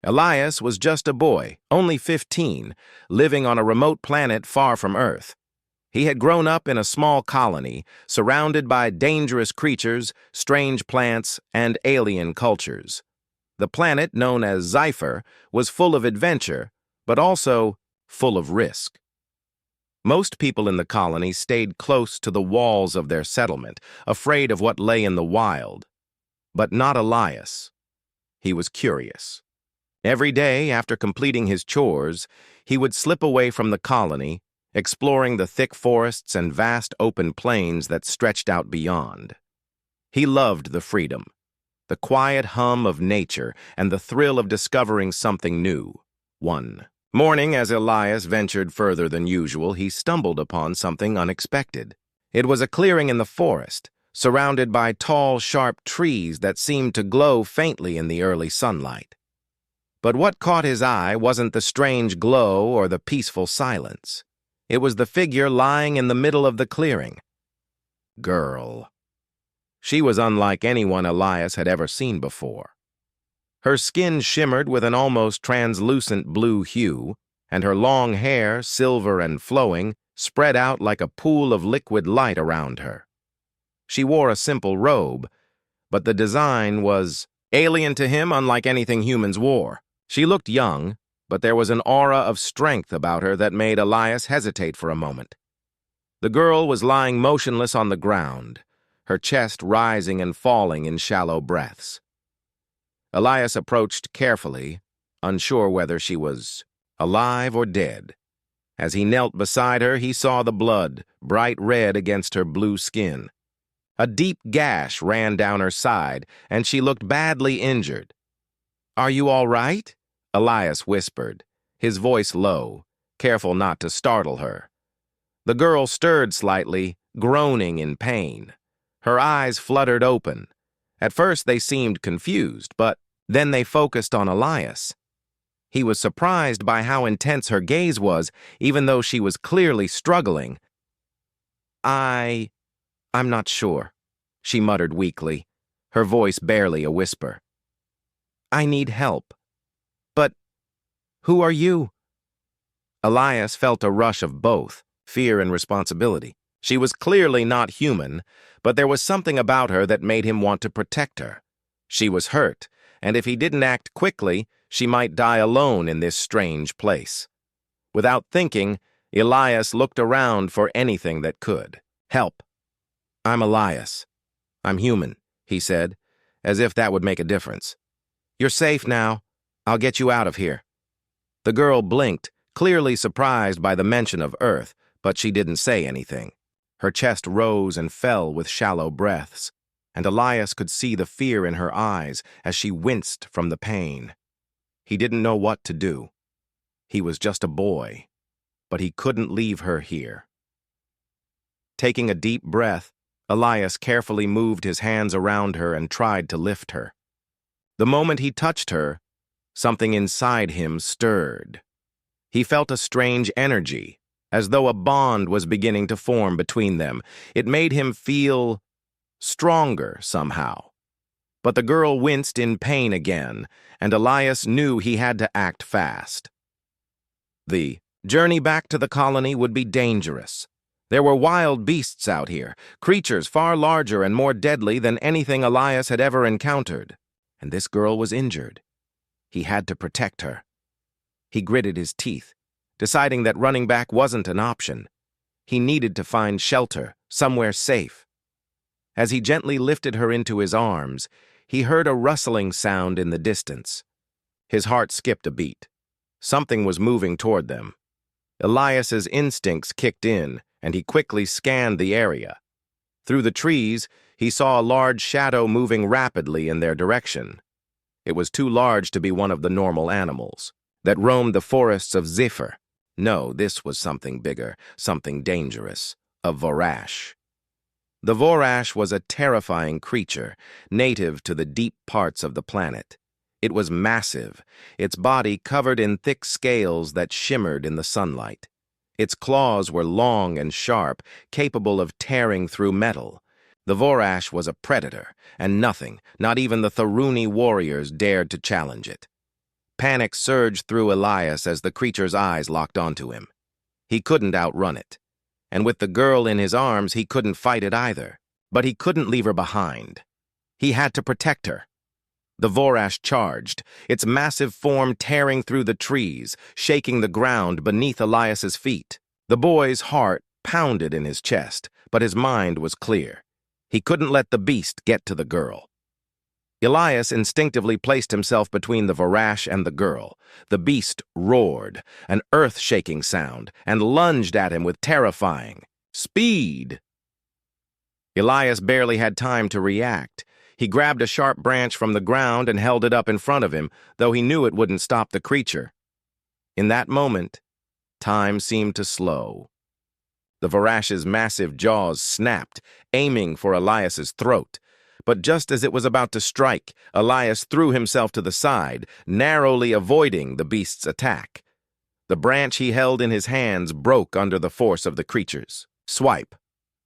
Elias was just a boy, only 15, living on a remote planet far from Earth. He had grown up in a small colony, surrounded by dangerous creatures, strange plants, and alien cultures. The planet, known as Sci-Fi, was full of adventure, but also full of risk. Most people in the colony stayed close to the walls of their settlement, afraid of what lay in the wild. But not Elias. He was curious. Every day, after completing his chores, he would slip away from the colony, exploring the thick forests and vast open plains that stretched out beyond. He loved the freedom, the quiet hum of nature, and the thrill of discovering something new. One morning, as Elias ventured further than usual, he stumbled upon something unexpected. It was a clearing in the forest, surrounded by tall, sharp trees that seemed to glow faintly in the early sunlight. But what caught his eye wasn't the strange glow or the peaceful silence. It was the figure lying in the middle of the clearing. Girl. She was unlike anyone Elias had ever seen before. Her skin shimmered with an almost translucent blue hue, and her long hair, silver and flowing, spread out like a pool of liquid light around her. She wore a simple robe, but the design was alien to him, unlike anything humans wore. She looked young, but there was an aura of strength about her that made Elias hesitate for a moment. The girl was lying motionless on the ground, her chest rising and falling in shallow breaths. Elias approached carefully, unsure whether she was alive or dead. As he knelt beside her, he saw the blood, bright red against her blue skin. A deep gash ran down her side, and she looked badly injured. "Are you all right?" Elias whispered, his voice low, careful not to startle her. The girl stirred slightly, groaning in pain. Her eyes fluttered open. At first they seemed confused, but then they focused on Elias. He was surprised by how intense her gaze was, even though she was clearly struggling. I'm not sure," she muttered weakly, her voice barely a whisper. "I need help. But who are you?" Elias felt a rush of both, fear and responsibility. She was clearly not human, but there was something about her that made him want to protect her. She was hurt, and if he didn't act quickly, she might die alone in this strange place. Without thinking, Elias looked around for anything that could help. "I'm Elias. I'm human," he said, as if that would make a difference. "You're safe now. I'll get you out of here." The girl blinked, clearly surprised by the mention of Earth, but she didn't say anything. Her chest rose and fell with shallow breaths, and Elias could see the fear in her eyes as she winced from the pain. He didn't know what to do. He was just a boy, but he couldn't leave her here. Taking a deep breath, Elias carefully moved his hands around her and tried to lift her. The moment he touched her, something inside him stirred. He felt a strange energy, as though a bond was beginning to form between them. It made him feel stronger somehow. But the girl winced in pain again, and Elias knew he had to act fast. The journey back to the colony would be dangerous. There were wild beasts out here, creatures far larger and more deadly than anything Elias had ever encountered. And this girl was injured. He had to protect her. He gritted his teeth, deciding that running back wasn't an option. He needed to find shelter, somewhere safe. As he gently lifted her into his arms, he heard a rustling sound in the distance. His heart skipped a beat. Something was moving toward them. Elias's instincts kicked in, and he quickly scanned the area. Through the trees, he saw a large shadow moving rapidly in their direction. It was too large to be one of the normal animals that roamed the forests of Sci-Fi. No, this was something bigger, something dangerous, a vorash. The vorash was a terrifying creature, native to the deep parts of the planet. It was massive, its body covered in thick scales that shimmered in the sunlight. Its claws were long and sharp, capable of tearing through metal. The vorash was a predator, and nothing, not even the Tharuni warriors, dared to challenge it. Panic surged through Elias as the creature's eyes locked onto him. He couldn't outrun it. And with the girl in his arms, he couldn't fight it either. But he couldn't leave her behind. He had to protect her. The Vorash charged, its massive form tearing through the trees, shaking the ground beneath Elias's feet. The boy's heart pounded in his chest, but his mind was clear. He couldn't let the beast get to the girl. Elias instinctively placed himself between the Vorash and the girl. The beast roared, an earth-shaking sound, and lunged at him with terrifying speed. Elias barely had time to react. He grabbed a sharp branch from the ground and held it up in front of him, though he knew it wouldn't stop the creature. In that moment, time seemed to slow. The Vorash's massive jaws snapped, aiming for Elias's throat. But just as it was about to strike, Elias threw himself to the side, narrowly avoiding the beast's attack. The branch he held in his hands broke under the force of the creature's swipe.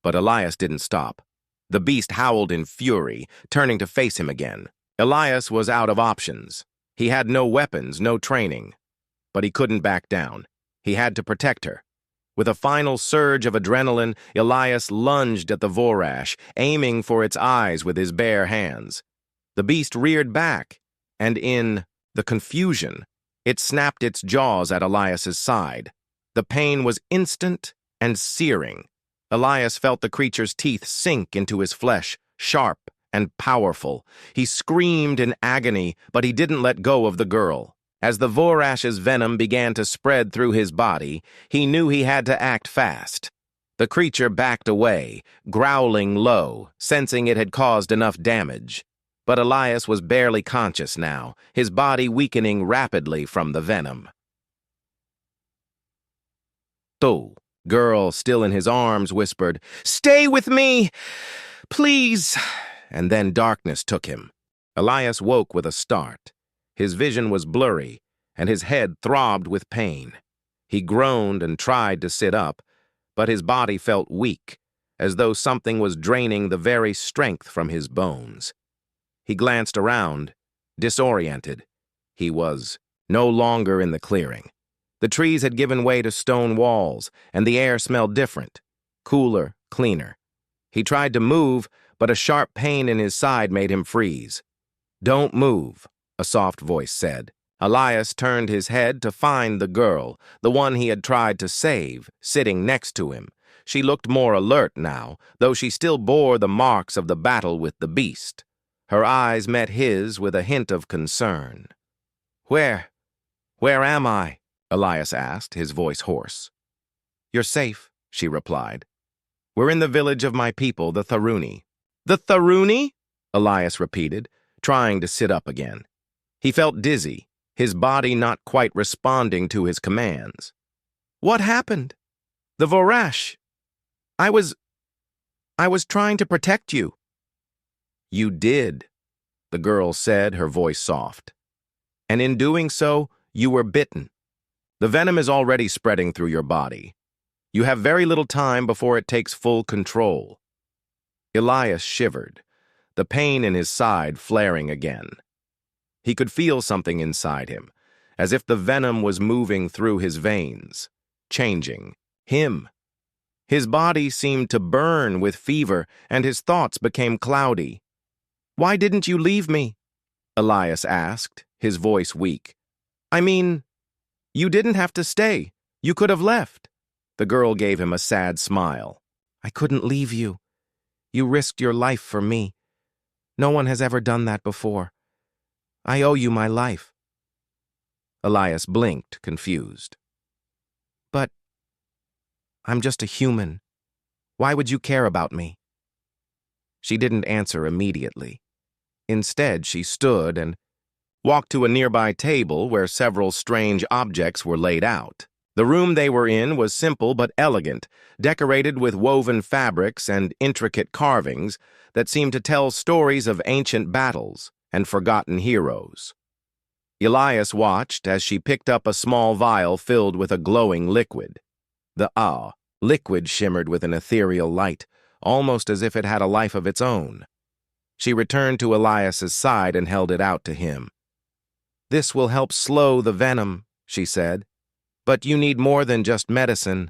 But Elias didn't stop. The beast howled in fury, turning to face him again. Elias was out of options. He had no weapons, no training. But he couldn't back down. He had to protect her. With a final surge of adrenaline, Elias lunged at the Vorash, aiming for its eyes with his bare hands. The beast reared back, and in the confusion, it snapped its jaws at Elias's side. The pain was instant and searing. Elias felt the creature's teeth sink into his flesh, sharp and powerful. He screamed in agony, but he didn't let go of the girl. As the Vorash's venom began to spread through his body, he knew he had to act fast. The creature backed away, growling low, sensing it had caused enough damage. But Elias was barely conscious now, his body weakening rapidly from the venom. The girl, still in his arms, whispered, "Stay with me, please!" And then darkness took him. Elias woke with a start. His vision was blurry, and his head throbbed with pain. He groaned and tried to sit up, but his body felt weak, as though something was draining the very strength from his bones. He glanced around, disoriented. He was no longer in the clearing. The trees had given way to stone walls, and the air smelled different, cooler, cleaner. He tried to move, but a sharp pain in his side made him freeze. "Don't move," a soft voice said. Elias turned his head to find the girl, the one he had tried to save, sitting next to him. She looked more alert now, though she still bore the marks of the battle with the beast. Her eyes met his with a hint of concern. Where am I?" Elias asked, his voice hoarse. "You're safe," she replied. "We're in the village of my people, the Tharuni." "The Tharuni?" Elias repeated, trying to sit up again. He felt dizzy, his body not quite responding to his commands. "What happened?" "The Vorash. I was trying to protect you." "You did," the girl said, her voice soft. "And in doing so, you were bitten. The venom is already spreading through your body. You have very little time before it takes full control." Elias shivered, the pain in his side flaring again. He could feel something inside him, as if the venom was moving through his veins, changing him. His body seemed to burn with fever, and his thoughts became cloudy. "Why didn't you leave me?" Elias asked, his voice weak. "I mean, you didn't have to stay. You could have left." The girl gave him a sad smile. "I couldn't leave you. You risked your life for me. No one has ever done that before. I owe you my life." Elias blinked, confused. "But I'm just a human. Why would you care about me?" She didn't answer immediately. Instead, she stood and walked to a nearby table where several strange objects were laid out. The room they were in was simple but elegant, decorated with woven fabrics and intricate carvings that seemed to tell stories of ancient battles and forgotten heroes. Elias watched as she picked up a small vial filled with a glowing liquid. The liquid shimmered with an ethereal light, almost as if it had a life of its own. She returned to Elias's side and held it out to him. "This will help slow the venom," she said. "But you need more than just medicine.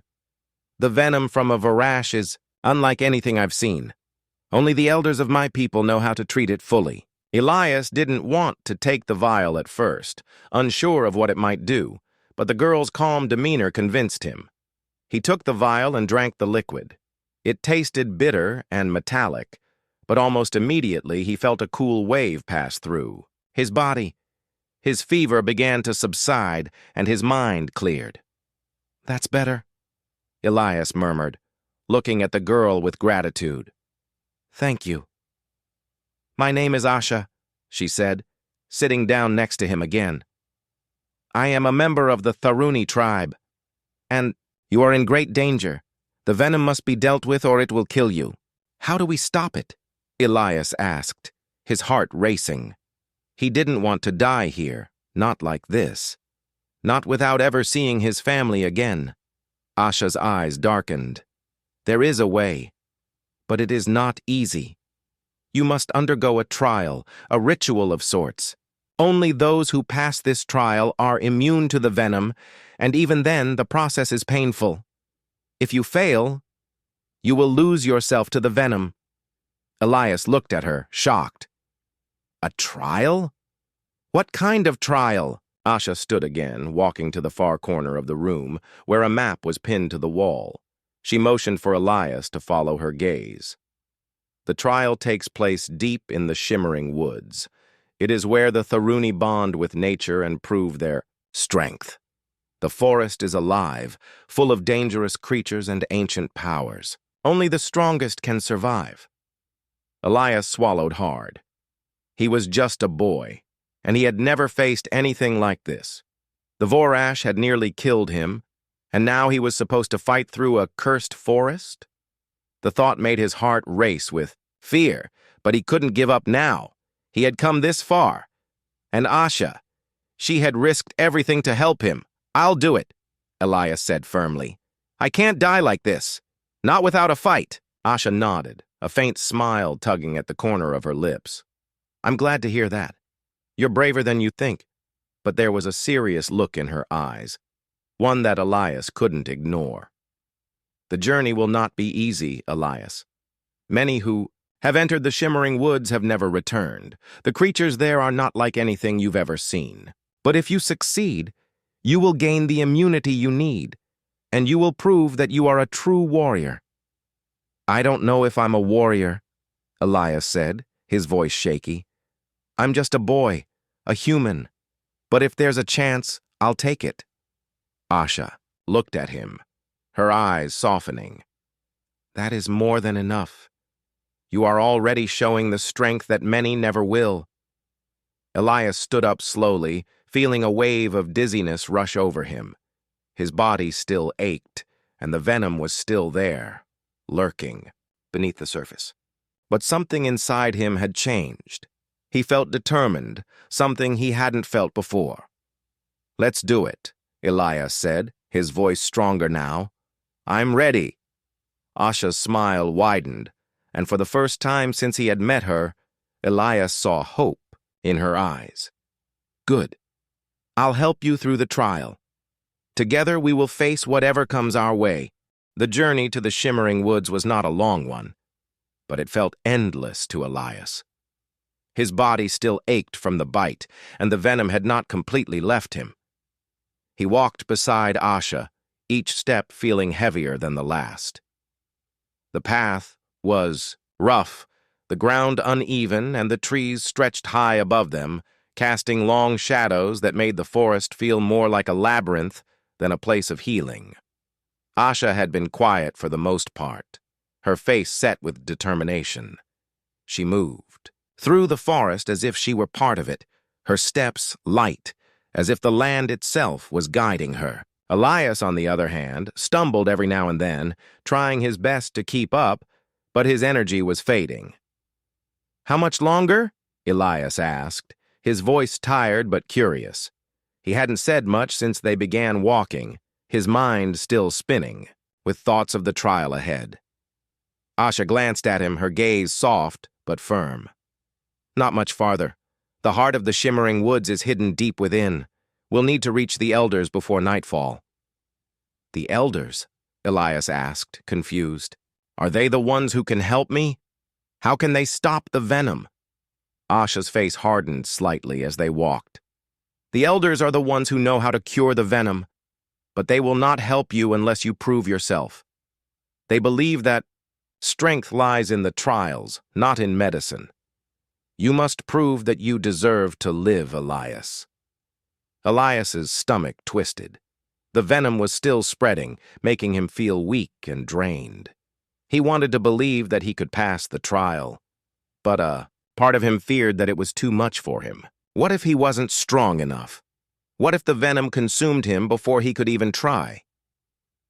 The venom from a verash is unlike anything I've seen. Only the elders of my people know how to treat it fully." Elias didn't want to take the vial at first, unsure of what it might do, but the girl's calm demeanor convinced him. He took the vial and drank the liquid. It tasted bitter and metallic, but almost immediately he felt a cool wave pass through his body. His fever began to subside, and his mind cleared. "That's better," Elias murmured, looking at the girl with gratitude. "Thank you." "My name is Asha," she said, sitting down next to him again. "I am a member of the Tharuni tribe, and you are in great danger. The venom must be dealt with or it will kill you." "How do we stop it?" Elias asked, his heart racing. He didn't want to die here, not like this. Not without ever seeing his family again. Asha's eyes darkened. "There is a way, but it is not easy. You must undergo a trial, a ritual of sorts. Only those who pass this trial are immune to the venom, and even then the process is painful. If you fail, you will lose yourself to the venom." Elias looked at her, shocked. "A trial? What kind of trial?" Asha stood again, walking to the far corner of the room, where a map was pinned to the wall. She motioned for Elias to follow her gaze. "The trial takes place deep in the shimmering woods. It is where the Tharuni bond with nature and prove their strength. The forest is alive, full of dangerous creatures and ancient powers. Only the strongest can survive." Elias swallowed hard. He was just a boy, and he had never faced anything like this. The Vorash had nearly killed him, and now he was supposed to fight through a cursed forest? The thought made his heart race with fear, but he couldn't give up now. He had come this far. And Asha, she had risked everything to help him. "I'll do it," Elias said firmly. "I can't die like this. Not without a fight." Asha nodded, a faint smile tugging at the corner of her lips. "I'm glad to hear that. You're braver than you think." But there was a serious look in her eyes, one that Elias couldn't ignore. "The journey will not be easy, Elias. Many who have entered the shimmering woods have never returned. The creatures there are not like anything you've ever seen. But if you succeed, you will gain the immunity you need, and you will prove that you are a true warrior." "I don't know if I'm a warrior," Elias said, his voice shaky. "I'm just a boy, a human. But if there's a chance, I'll take it." Asha looked at him, her eyes softening. "That is more than enough. You are already showing the strength that many never will." Elias stood up slowly, feeling a wave of dizziness rush over him. His body still ached, and the venom was still there, lurking beneath the surface. But something inside him had changed. He felt determined, something he hadn't felt before. "Let's do it," Elias said, his voice stronger now. "I'm ready." Asha's smile widened, and for the first time since he had met her, Elias saw hope in her eyes. "Good. I'll help you through the trial. Together we will face whatever comes our way." The journey to the shimmering woods was not a long one, but it felt endless to Elias. His body still ached from the bite, and the venom had not completely left him. He walked beside Asha, each step feeling heavier than the last. The path was rough, the ground uneven, and the trees stretched high above them, casting long shadows that made the forest feel more like a labyrinth than a place of healing. Asha had been quiet for the most part, her face set with determination. She moved through the forest as if she were part of it, her steps light, as if the land itself was guiding her. Elias, on the other hand, stumbled every now and then, trying his best to keep up, but his energy was fading. "How much longer?" Elias asked, his voice tired but curious. He hadn't said much since they began walking, his mind still spinning, with thoughts of the trial ahead. Asha glanced at him, her gaze soft but firm. "Not much farther. The heart of the shimmering woods is hidden deep within. We'll need to reach the elders before nightfall." "The elders?" Elias asked, confused. "Are they the ones who can help me? How can they stop the venom?" Asha's face hardened slightly as they walked. "The elders are the ones who know how to cure the venom, but they will not help you unless you prove yourself. They believe that strength lies in the trials, not in medicine. You must prove that you deserve to live, Elias." Elias's stomach twisted. The venom was still spreading, making him feel weak and drained. He wanted to believe that he could pass the trial, but part of him feared that it was too much for him. What if he wasn't strong enough? What if the venom consumed him before he could even try?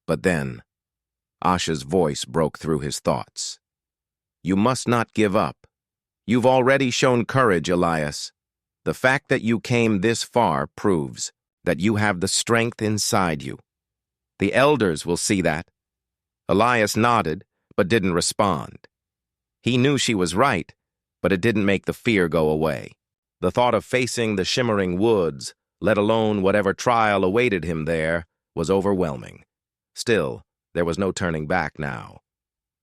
But then, Asha's voice broke through his thoughts. "You must not give up. You've already shown courage, Elias. The fact that you came this far proves that you have the strength inside you. The elders will see that." Elias nodded, but didn't respond. He knew she was right, but it didn't make the fear go away. The thought of facing the shimmering woods, let alone whatever trial awaited him there, was overwhelming. Still, there was no turning back now.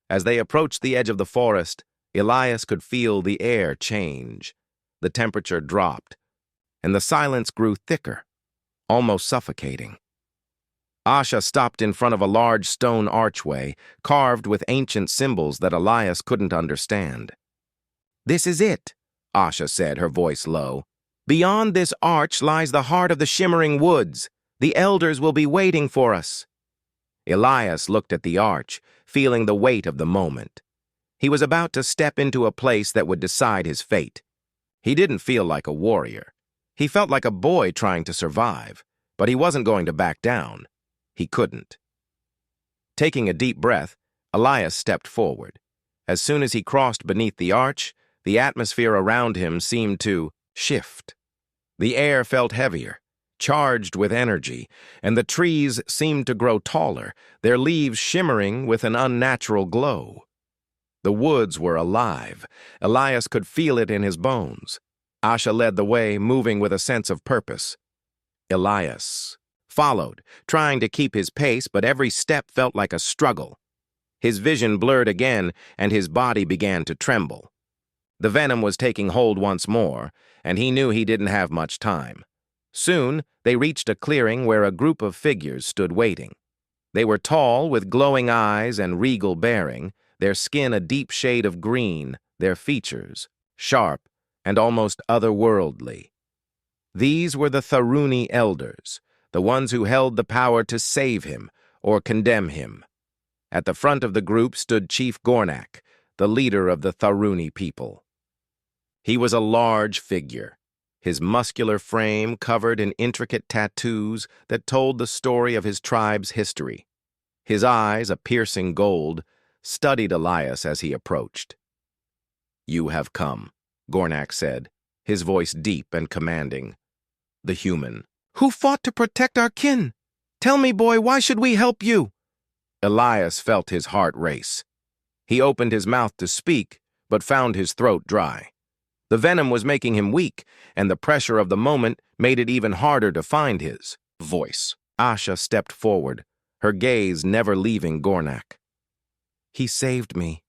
As they approached the edge of the forest, Elias could feel the air change. The temperature dropped, and the silence grew thicker, almost suffocating. Asha stopped in front of a large stone archway, carved with ancient symbols that Elias couldn't understand. "This is it," Asha said, her voice low. "Beyond this arch lies the heart of the shimmering woods. The elders will be waiting for us." Elias looked at the arch, feeling the weight of the moment. He was about to step into a place that would decide his fate. He didn't feel like a warrior. He felt like a boy trying to survive, but he wasn't going to back down. He couldn't. Taking a deep breath, Elias stepped forward. As soon as he crossed beneath the arch, the atmosphere around him seemed to shift. The air felt heavier, charged with energy, and the trees seemed to grow taller, their leaves shimmering with an unnatural glow. The woods were alive. Elias could feel it in his bones. Asha led the way, moving with a sense of purpose. Elias followed, trying to keep his pace, but every step felt like a struggle. His vision blurred again, and his body began to tremble. The venom was taking hold once more, and he knew he didn't have much time. Soon, they reached a clearing where a group of figures stood waiting. They were tall, with glowing eyes and regal bearing, their skin a deep shade of green, their features sharp and almost otherworldly. These were the Tharuni elders, the ones who held the power to save him or condemn him. At the front of the group stood Chief Gornak, the leader of the Tharuni people. He was a large figure, his muscular frame covered in intricate tattoos that told the story of his tribe's history. His eyes, a piercing gold, studied Elias as he approached. "You have come," Gornak said, his voice deep and commanding. The human. "Who fought to protect our kin? Tell me, boy, why should we help you?" Elias felt his heart race. He opened his mouth to speak, but found his throat dry. The venom was making him weak, and the pressure of the moment made it even harder to find his voice. Asha stepped forward, her gaze never leaving Gornak. "He saved me,"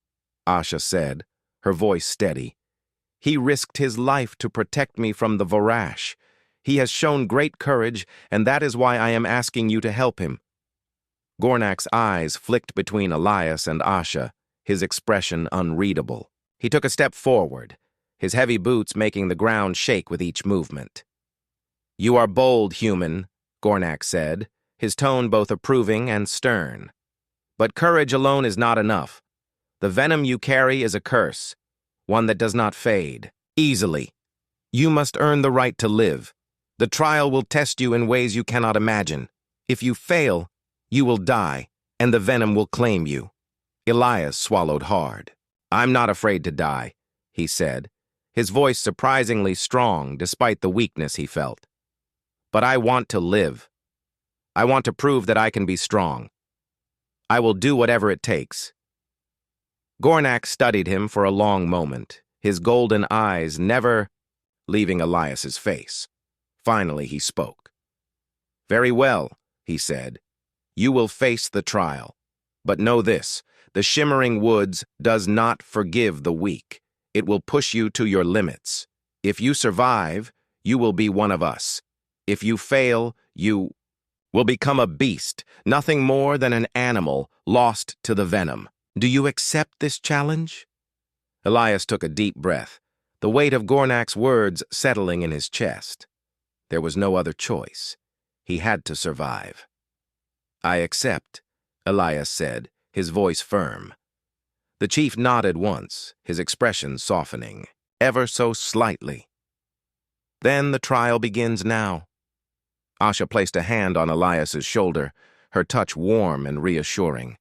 Asha said, her voice steady. "He risked his life to protect me from the Varash. He has shown great courage, and that is why I am asking you to help him." Gornak's eyes flicked between Elias and Asha, his expression unreadable. He took a step forward, his heavy boots making the ground shake with each movement. "You are bold, human," Gornak said, his tone both approving and stern. "But courage alone is not enough. The venom you carry is a curse, one that does not fade easily. You must earn the right to live. The trial will test you in ways you cannot imagine. If you fail, you will die, and the venom will claim you." Elias swallowed hard. "I'm not afraid to die," he said, his voice surprisingly strong despite the weakness he felt. "But I want to live. I want to prove that I can be strong. I will do whatever it takes." Gornak studied him for a long moment, his golden eyes never leaving Elias's face. Finally, he spoke. "Very well," he said. "You will face the trial. But know this, the Shimmering Woods does not forgive the weak. It will push you to your limits. If you survive, you will be one of us. If you fail, you will become a beast, nothing more than an animal lost to the venom. Do you accept this challenge?" Elias took a deep breath, the weight of Gornak's words settling in his chest. There was no other choice. He had to survive. "I accept," Elias said, his voice firm. The chief nodded once, his expression softening, ever so slightly. "Then the trial begins now." Asha placed a hand on Elias's shoulder, her touch warm and reassuring.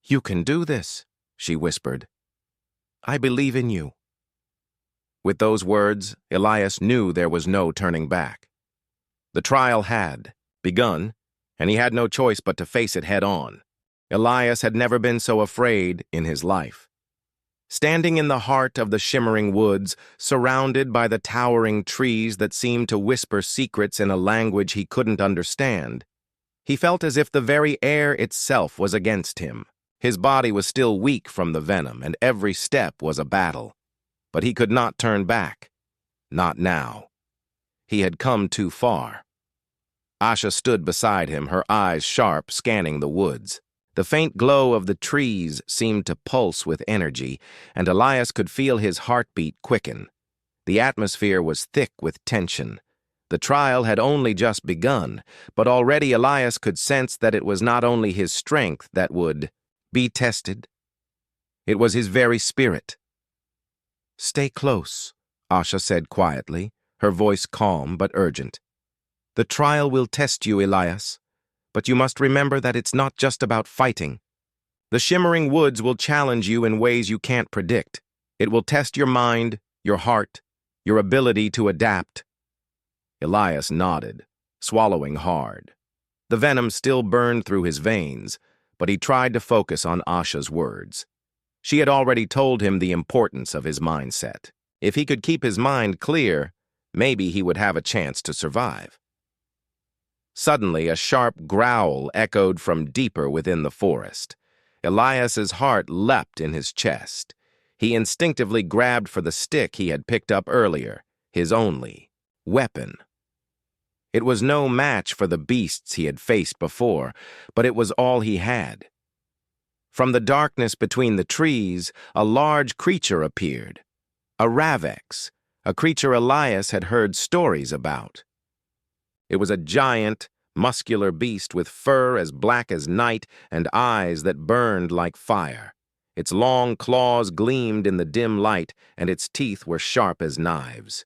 "You can do this," she whispered. "I believe in you." With those words, Elias knew there was no turning back. The trial had begun, and he had no choice but to face it head-on. Elias had never been so afraid in his life. Standing in the heart of the Shimmering Woods, surrounded by the towering trees that seemed to whisper secrets in a language he couldn't understand, he felt as if the very air itself was against him. His body was still weak from the venom, and every step was a battle. But he could not turn back. Not now. He had come too far. Asha stood beside him, her eyes sharp, scanning the woods. The faint glow of the trees seemed to pulse with energy, and Elias could feel his heartbeat quicken. The atmosphere was thick with tension. The trial had only just begun, but already Elias could sense that it was not only his strength that would be tested. It was his very spirit. "Stay close," Asha said quietly, her voice calm but urgent. "The trial will test you, Elias, but you must remember that it's not just about fighting. The Shimmering Woods will challenge you in ways you can't predict. It will test your mind, your heart, your ability to adapt." Elias nodded, swallowing hard. The venom still burned through his veins, but he tried to focus on Asha's words. She had already told him the importance of his mindset. If he could keep his mind clear, maybe he would have a chance to survive. Suddenly, a sharp growl echoed from deeper within the forest. Elias's heart leapt in his chest. He instinctively grabbed for the stick he had picked up earlier, his only weapon. It was no match for the beasts he had faced before, but it was all he had. From the darkness between the trees, a large creature appeared. A Ravex, a creature Elias had heard stories about. It was a giant, muscular beast with fur as black as night and eyes that burned like fire. Its long claws gleamed in the dim light, and its teeth were sharp as knives.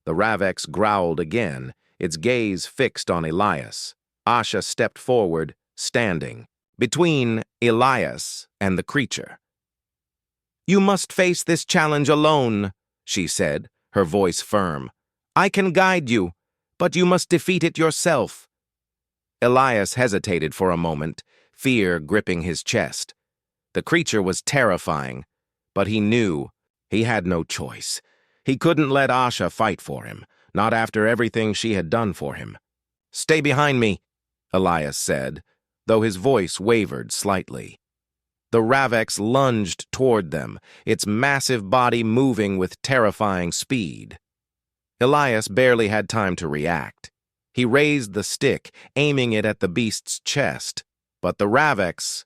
The Ravex growled again, its gaze fixed on Elias. Asha stepped forward, standing between Elias and the creature. "You must face this challenge alone," she said, her voice firm. "I can guide you, but you must defeat it yourself." Elias hesitated for a moment, fear gripping his chest. The creature was terrifying, but he knew he had no choice. He couldn't let Asha fight for him, not after everything she had done for him. "Stay behind me," Elias said, though his voice wavered slightly. The Ravex lunged toward them, its massive body moving with terrifying speed. Elias barely had time to react. He raised the stick, aiming it at the beast's chest, but the Ravex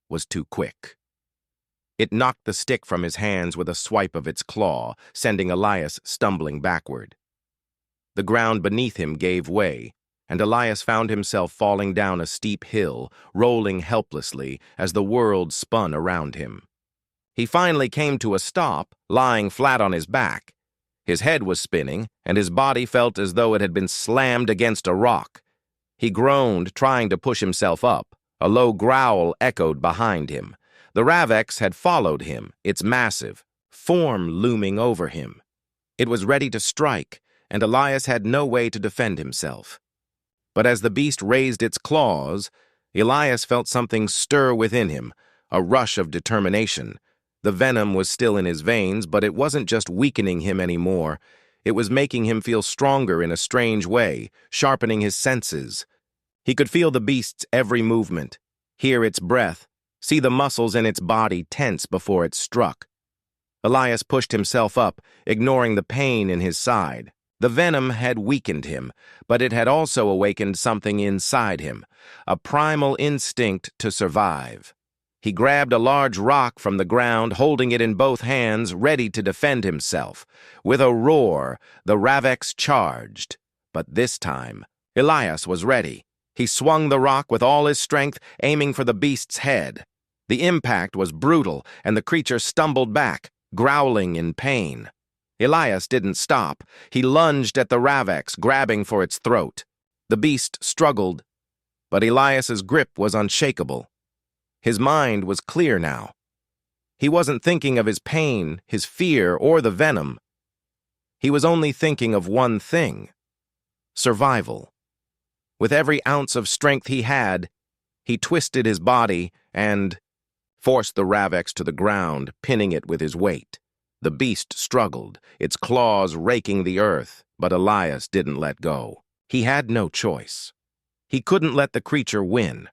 was too quick. It knocked the stick from his hands with a swipe of its claw, sending Elias stumbling backward. The ground beneath him gave way, and Elias found himself falling down a steep hill, rolling helplessly as the world spun around him. He finally came to a stop, lying flat on his back. His head was spinning, and his body felt as though it had been slammed against a rock. He groaned, trying to push himself up. A low growl echoed behind him. The Ravex had followed him, its massive form looming over him. It was ready to strike, and Elias had no way to defend himself. But as the beast raised its claws, Elias felt something stir within him, a rush of determination. The venom was still in his veins, but it wasn't just weakening him anymore. It was making him feel stronger in a strange way, sharpening his senses. He could feel the beast's every movement, hear its breath, see the muscles in its body tense before it struck. Elias pushed himself up, ignoring the pain in his side. The venom had weakened him, but it had also awakened something inside him, a primal instinct to survive. He grabbed a large rock from the ground, holding it in both hands, ready to defend himself. With a roar, the Ravex charged. But this time, Elias was ready. He swung the rock with all his strength, aiming for the beast's head. The impact was brutal, and the creature stumbled back, growling in pain. Elias didn't stop. He lunged at the Ravex, grabbing for its throat. The beast struggled, but Elias's grip was unshakable. His mind was clear now. He wasn't thinking of his pain, his fear, or the venom. He was only thinking of one thing: survival. With every ounce of strength he had, he twisted his body and forced the Ravex to the ground, pinning it with his weight. The beast struggled, its claws raking the earth, but Elias didn't let go. He had no choice. He couldn't let the creature win.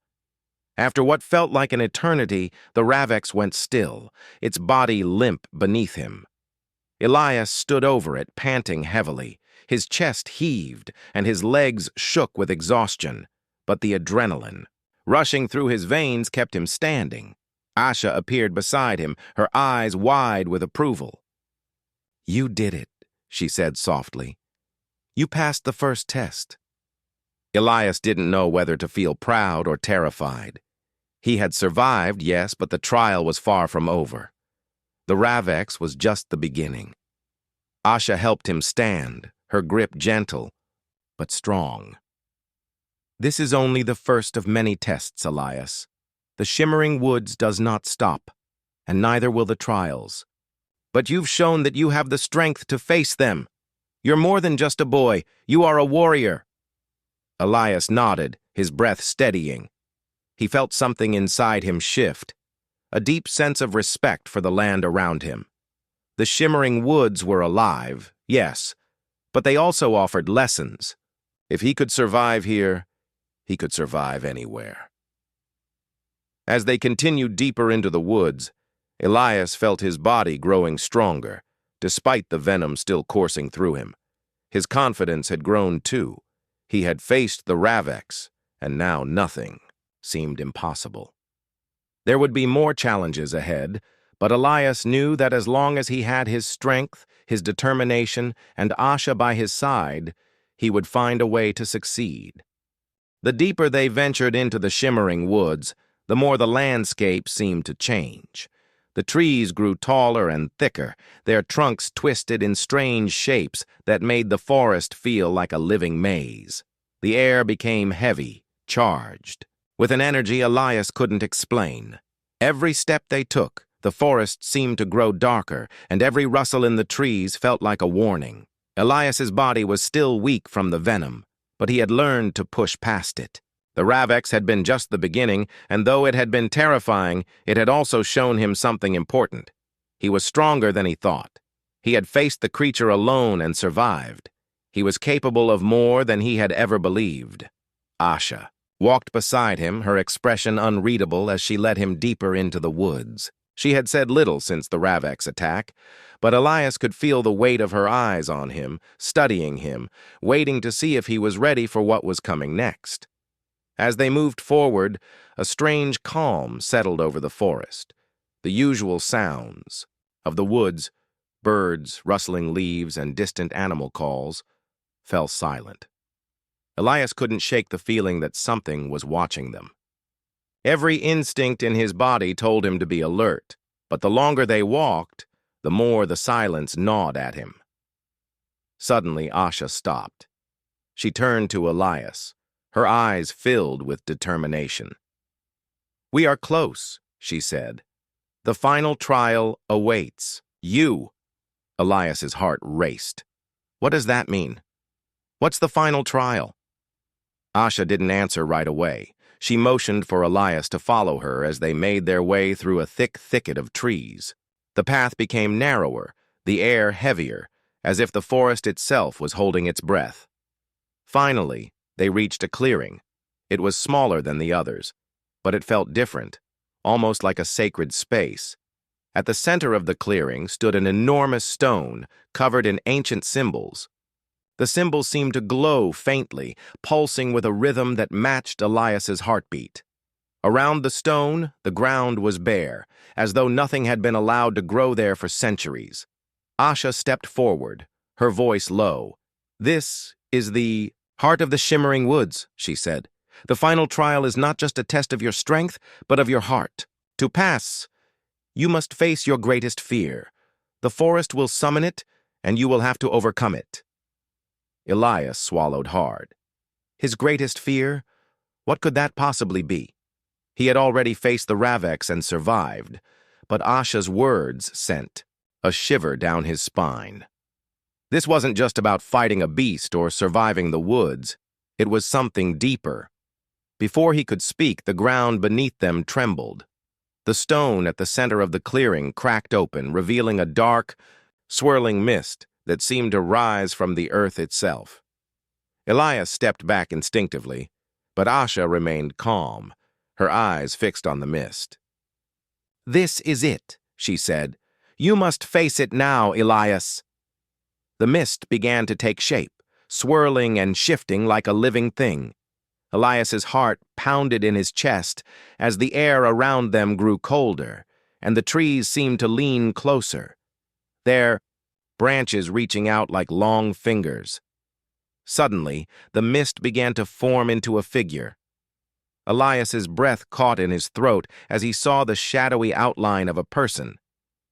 After what felt like an eternity, the Ravex went still, its body limp beneath him. Elias stood over it, panting heavily. His chest heaved, and his legs shook with exhaustion. But the adrenaline, rushing through his veins, kept him standing. Asha appeared beside him, her eyes wide with approval. "You did it," she said softly. "You passed the first test." Elias didn't know whether to feel proud or terrified. He had survived, yes, but the trial was far from over. The Ravex was just the beginning. Asha helped him stand, her grip gentle, but strong. "This is only the first of many tests, Elias. The Shimmering Woods does not stop, and neither will the trials. But you've shown that you have the strength to face them. You're more than just a boy. You are a warrior." Elias nodded, his breath steadying. He felt something inside him shift, a deep sense of respect for the land around him. The Shimmering Woods were alive, yes, but they also offered lessons. If he could survive here, he could survive anywhere. As they continued deeper into the woods, Elias felt his body growing stronger, despite the venom still coursing through him. His confidence had grown too. He had faced the Ravex, and now nothing seemed impossible. There would be more challenges ahead, but Elias knew that as long as he had his strength, his determination, and Asha by his side, he would find a way to succeed. The deeper they ventured into the Shimmering Woods, the more the landscape seemed to change. The trees grew taller and thicker, their trunks twisted in strange shapes that made the forest feel like a living maze. The air became heavy, charged, with an energy Elias couldn't explain. Every step they took, the forest seemed to grow darker, and every rustle in the trees felt like a warning. Elias's body was still weak from the venom, but he had learned to push past it. The Ravex had been just the beginning, and though it had been terrifying, it had also shown him something important. He was stronger than he thought. He had faced the creature alone and survived. He was capable of more than he had ever believed. Asha walked beside him, her expression unreadable as she led him deeper into the woods. She had said little since the Ravex attack, but Elias could feel the weight of her eyes on him, studying him, waiting to see if he was ready for what was coming next. As they moved forward, a strange calm settled over the forest. The usual sounds of the woods, birds, rustling leaves, and distant animal calls, fell silent. Elias couldn't shake the feeling that something was watching them. Every instinct in his body told him to be alert, but the longer they walked, the more the silence gnawed at him. Suddenly, Asha stopped. She turned to Elias, her eyes filled with determination. "We are close," she said. "The final trial awaits. You." Elias's heart raced. "What does that mean? What's the final trial?" Asha didn't answer right away. She motioned for Elias to follow her as they made their way through a thick thicket of trees. The path became narrower, the air heavier, as if the forest itself was holding its breath. Finally, they reached a clearing. It was smaller than the others, but it felt different, almost like a sacred space. At the center of the clearing stood an enormous stone covered in ancient symbols. The symbols seemed to glow faintly, pulsing with a rhythm that matched Elias's heartbeat. Around the stone, the ground was bare, as though nothing had been allowed to grow there for centuries. Asha stepped forward, her voice low. "This is the heart of the shimmering woods," she said. "The final trial is not just a test of your strength, but of your heart. To pass, you must face your greatest fear. The forest will summon it, and you will have to overcome it." Elias swallowed hard. His greatest fear? What could that possibly be? He had already faced the Ravex and survived, but Asha's words sent a shiver down his spine. This wasn't just about fighting a beast or surviving the woods. It was something deeper. Before he could speak, the ground beneath them trembled. The stone at the center of the clearing cracked open, revealing a dark, swirling mist that seemed to rise from the earth itself. Elias stepped back instinctively, but Asha remained calm, her eyes fixed on the mist. "This is it," she said. "You must face it now, Elias." The mist began to take shape, swirling and shifting like a living thing. Elias's heart pounded in his chest as the air around them grew colder, and the trees seemed to lean closer, their branches reaching out like long fingers. Suddenly, the mist began to form into a figure. Elias's breath caught in his throat as he saw the shadowy outline of a person.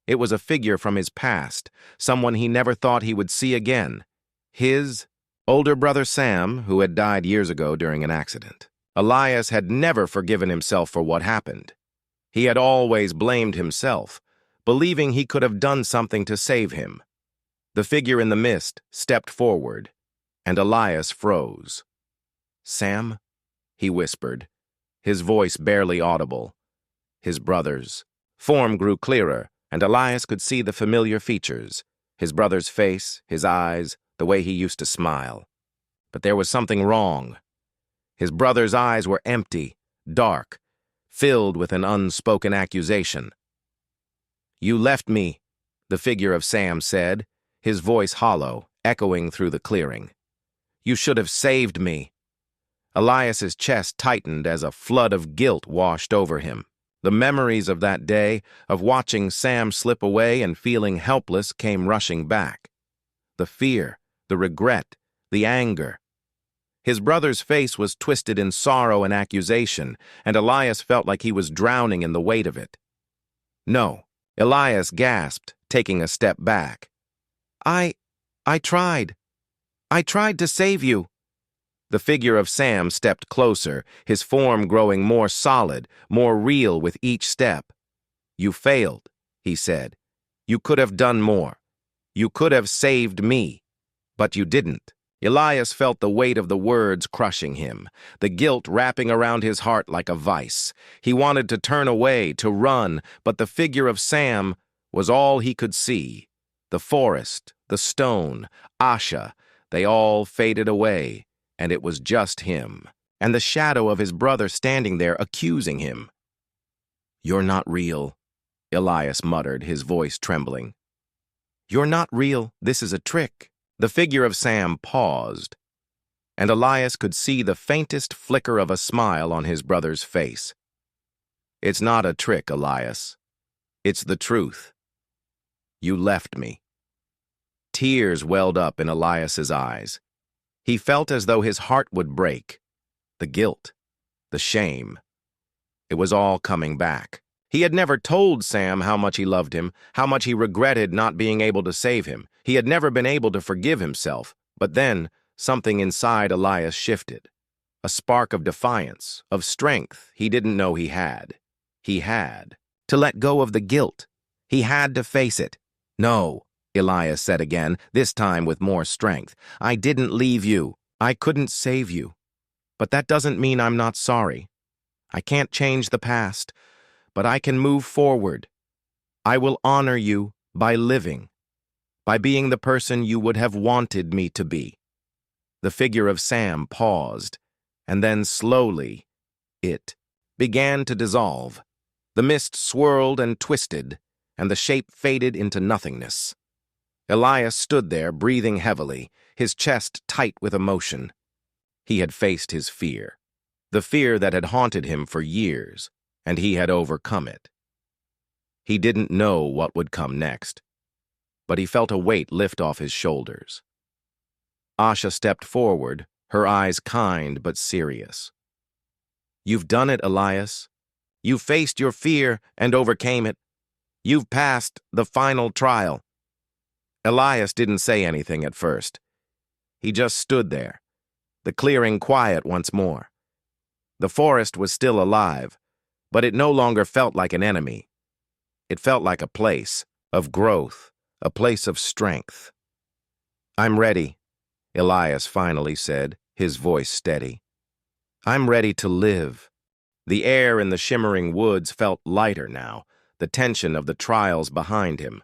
It was a figure from his past, someone he never thought he would see again. His older brother Sam, who had died years ago during an accident. Elias had never forgiven himself for what happened. He had always blamed himself, believing he could have done something to save him. The figure in the mist stepped forward, and Elias froze. "Sam?" he whispered, his voice barely audible. His brother's form grew clearer, and Elias could see the familiar features, his brother's face, his eyes, the way he used to smile. But there was something wrong. His brother's eyes were empty, dark, filled with an unspoken accusation. "You left me," the figure of Sam said, his voice hollow, echoing through the clearing. "You should have saved me." Elias's chest tightened as a flood of guilt washed over him. The memories of that day, of watching Sam slip away and feeling helpless, came rushing back. The fear, the regret, the anger. His brother's face was twisted in sorrow and accusation, and Elias felt like he was drowning in the weight of it. "No," Elias gasped, taking a step back. I tried. I tried to save you." The figure of Sam stepped closer, his form growing more solid, more real with each step. "You failed," he said. "You could have done more. You could have saved me. But you didn't." Elias felt the weight of the words crushing him, the guilt wrapping around his heart like a vice. He wanted to turn away, to run, but the figure of Sam was all he could see. The forest, the stone, Asha, they all faded away, and it was just him, and the shadow of his brother standing there accusing him. "You're not real," Elias muttered, his voice trembling. "You're not real. This is a trick." The figure of Sam paused, and Elias could see the faintest flicker of a smile on his brother's face. "It's not a trick, Elias. It's the truth. You left me." Tears welled up in Elias's eyes. He felt as though his heart would break. The guilt, the shame. It was all coming back. He had never told Sam how much he loved him, how much he regretted not being able to save him. He had never been able to forgive himself. But then, something inside Elias shifted. A spark of defiance, of strength he didn't know he had. He had to let go of the guilt. He had to face it. "No," Elias said again, this time with more strength. "I didn't leave you. I couldn't save you. But that doesn't mean I'm not sorry. I can't change the past, but I can move forward. I will honor you by living." By being the person you would have wanted me to be. The figure of Sam paused, and then slowly, it began to dissolve. The mist swirled and twisted, and the shape faded into nothingness. Elias stood there, breathing heavily, his chest tight with emotion. He had faced his fear, the fear that had haunted him for years, and he had overcome it. He didn't know what would come next, but he felt a weight lift off his shoulders. Asha stepped forward, her eyes kind but serious. You've done it, Elias. You faced your fear and overcame it. You've passed the final trial. Elias didn't say anything at first. He just stood there, the clearing quiet once more. The forest was still alive, but it no longer felt like an enemy. It felt like a place of growth, a place of strength. I'm ready, Elias finally said, his voice steady. I'm ready to live. The air in the shimmering woods felt lighter now, the tension of the trials behind him.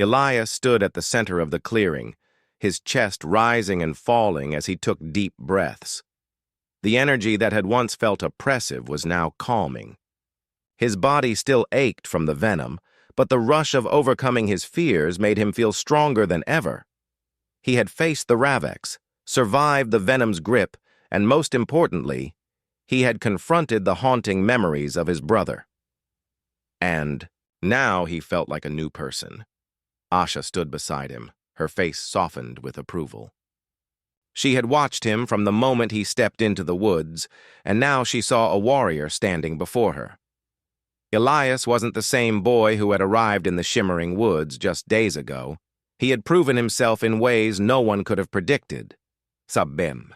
Elias stood at the center of the clearing, his chest rising and falling as he took deep breaths. The energy that had once felt oppressive was now calming. His body still ached from the venom, but the rush of overcoming his fears made him feel stronger than ever. He had faced the Raveks, survived the venom's grip, and most importantly, he had confronted the haunting memories of his brother. And now he felt like a new person. Asha stood beside him, her face softened with approval. She had watched him from the moment he stepped into the woods, and now she saw a warrior standing before her. Elias wasn't the same boy who had arrived in the shimmering woods just days ago. He had proven himself in ways no one could have predicted. Sabbem.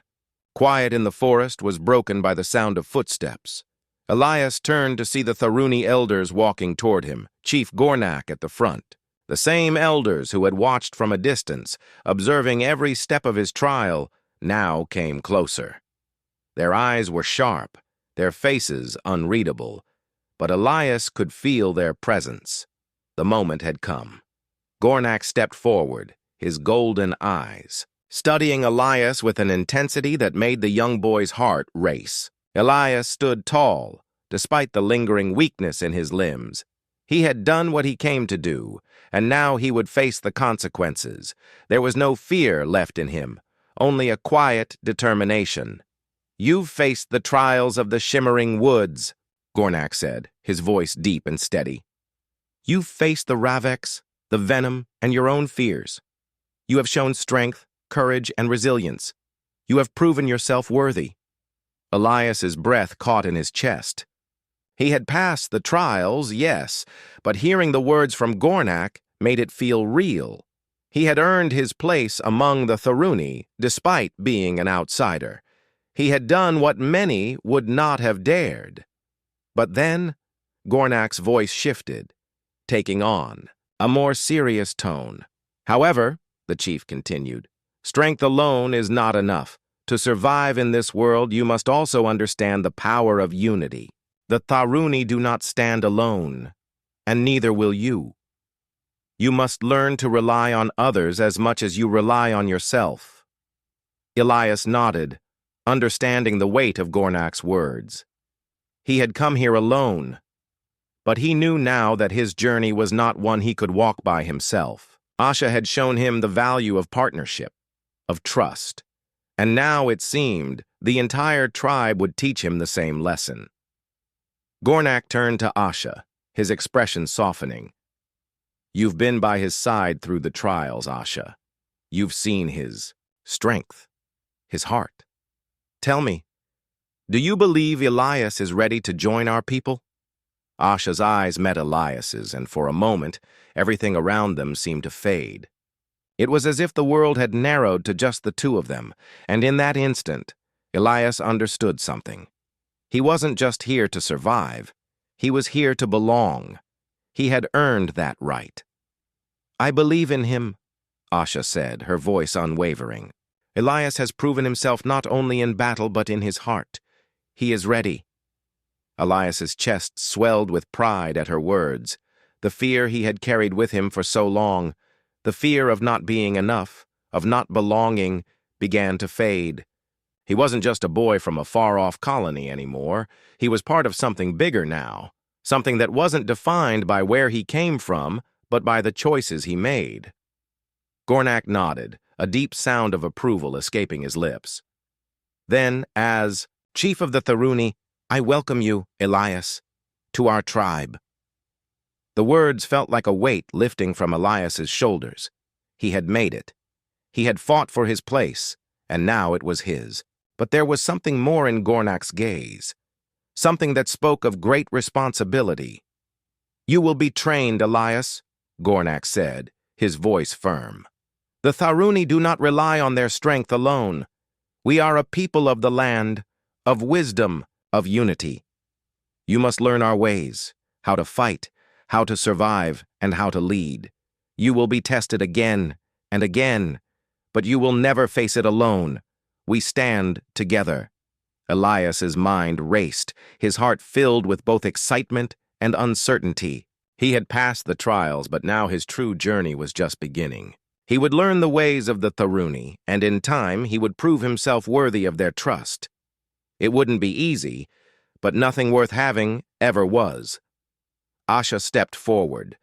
Quiet in the forest was broken by the sound of footsteps. Elias turned to see the Tharuni elders walking toward him, Chief Gornak at the front. The same elders who had watched from a distance, observing every step of his trial, now came closer. Their eyes were sharp, their faces unreadable, but Elias could feel their presence. The moment had come. Gornak stepped forward, his golden eyes, studying Elias with an intensity that made the young boy's heart race. Elias stood tall, despite the lingering weakness in his limbs. He had done what he came to do, and now he would face the consequences. There was no fear left in him, only a quiet determination. You've faced the trials of the shimmering woods, Gornak said, his voice deep and steady. You've faced the Raveks, the venom, and your own fears. You have shown strength, courage, and resilience. You have proven yourself worthy. Elias's breath caught in his chest. He had passed the trials, yes, but hearing the words from Gornak made it feel real. He had earned his place among the Tharuni, despite being an outsider. He had done what many would not have dared. But then, Gornak's voice shifted, taking on a more serious tone. However, the chief continued, strength alone is not enough. To survive in this world, you must also understand the power of unity. The Tharuni do not stand alone, and neither will you. You must learn to rely on others as much as you rely on yourself. Elias nodded, understanding the weight of Gornak's words. He had come here alone, but he knew now that his journey was not one he could walk by himself. Asha had shown him the value of partnership, of trust, and now it seemed the entire tribe would teach him the same lesson. Gornak turned to Asha, his expression softening. You've been by his side through the trials, Asha. You've seen his strength, his heart. Tell me, do you believe Elias is ready to join our people? Asha's eyes met Elias's, and for a moment, everything around them seemed to fade. It was as if the world had narrowed to just the two of them, and in that instant, Elias understood something. He wasn't just here to survive. He was here to belong. He had earned that right. I believe in him, Asha said, her voice unwavering. Elias has proven himself not only in battle but in his heart. He is ready. Elias's chest swelled with pride at her words, the fear he had carried with him for so long, The fear of not being enough, of not belonging, began to fade. He wasn't just a boy from a far-off colony anymore. He was part of something bigger now, something that wasn't defined by where he came from, but by the choices he made. Gornak nodded, a deep sound of approval escaping his lips. Then, as Chief of the Tharuni, I welcome you, Elias, to our tribe. The words felt like a weight lifting from Elias's shoulders. He had made it. He had fought for his place, and now it was his. But there was something more in Gornak's gaze, something that spoke of great responsibility. You will be trained, Elias, Gornak said, his voice firm. The Tharuni do not rely on their strength alone. We are a people of the land, of wisdom, of unity. You must learn our ways, how to fight, how to survive, and how to lead. You will be tested again and again, but you will never face it alone. We stand together. Elias's mind raced, his heart filled with both excitement and uncertainty. He had passed the trials, but now his true journey was just beginning. He would learn the ways of the Tharuni, and in time he would prove himself worthy of their trust. It wouldn't be easy, but nothing worth having ever was. Asha stepped forward,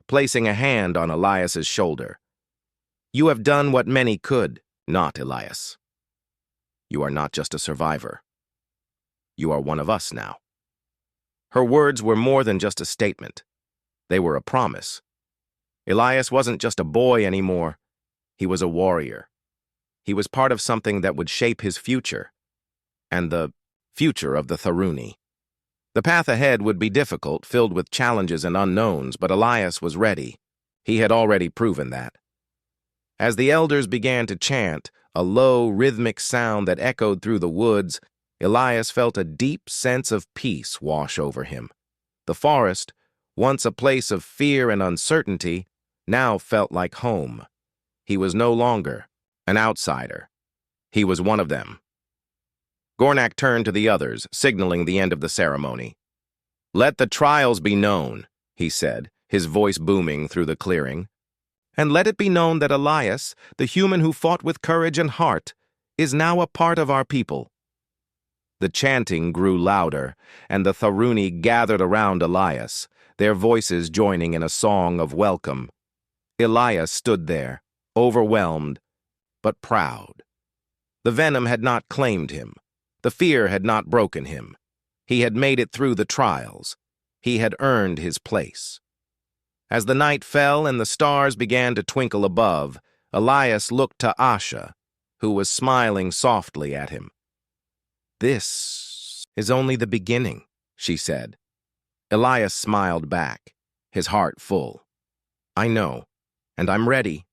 placing a hand on Elias's shoulder. You have done what many could not, Elias. You are not just a survivor. You are one of us now. Her words were more than just a statement. They were a promise. Elias wasn't just a boy anymore. He was a warrior. He was part of something that would shape his future, and the future of the Tharuni. The path ahead would be difficult, filled with challenges and unknowns, but Elias was ready. He had already proven that. As the elders began to chant, a low, rhythmic sound that echoed through the woods, Elias felt a deep sense of peace wash over him. The forest, once a place of fear and uncertainty, now felt like home. He was no longer an outsider. He was one of them. Gornak turned to the others, signaling the end of the ceremony. Let the trials be known, he said, his voice booming through the clearing. And let it be known that Elias, the human who fought with courage and heart, is now a part of our people. The chanting grew louder, and the Tharuni gathered around Elias, their voices joining in a song of welcome. Elias stood there, overwhelmed, but proud. The venom had not claimed him. The fear had not broken him. He had made it through the trials. He had earned his place. As the night fell and the stars began to twinkle above, Elias looked to Asha, who was smiling softly at him. This is only the beginning, she said. Elias smiled back, his heart full. I know, and I'm ready.